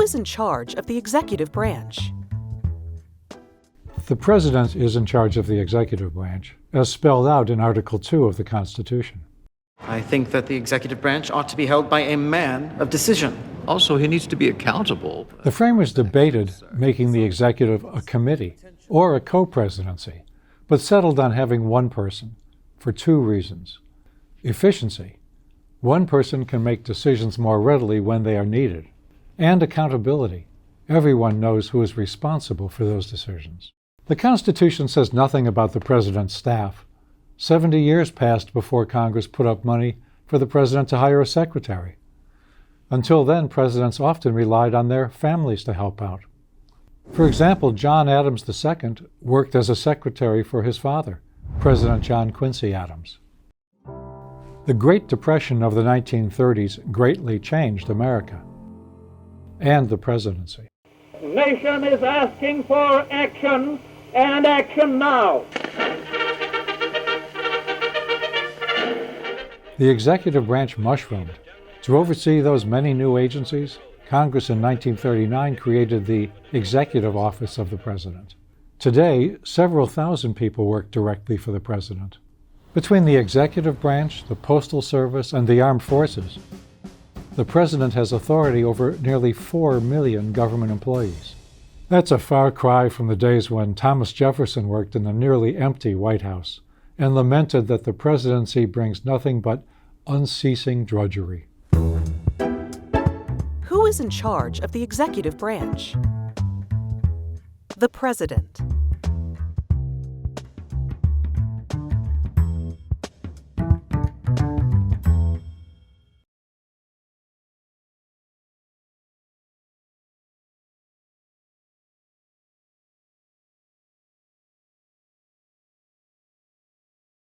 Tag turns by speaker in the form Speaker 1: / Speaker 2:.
Speaker 1: is in charge of the executive branch?
Speaker 2: The President is in charge of the executive branch, as spelled out in Article 2 of the Constitution.
Speaker 3: I think that the executive branch ought to be held by a man of decision.
Speaker 4: Also, he needs to be accountable.
Speaker 2: The framers debated making the executive a committee or a co-presidency, but settled on having one person for two reasons. Efficiency. One person can make decisions more readily when they are needed. And accountability. Everyone knows who is responsible for those decisions. The Constitution says nothing about the president's staff. 70 years passed before Congress put up money for the president to hire a secretary. Until then, presidents often relied on their families to help out. For example, John Adams II worked as a secretary for his father, President John Quincy Adams. The Great Depression of the 1930s greatly changed America and the presidency.
Speaker 5: The nation is asking for action, and action now.
Speaker 2: The executive branch mushroomed. To oversee those many new agencies, Congress in 1939 created the Executive Office of the President. Today, several thousand people work directly for the President. Between the executive branch, the Postal Service, and the armed forces, the President has authority over nearly 4 million government employees. That's a far cry from the days when Thomas Jefferson worked in the nearly empty White House and lamented that the presidency brings nothing but unceasing drudgery.
Speaker 1: Who is in charge of the executive branch? The President.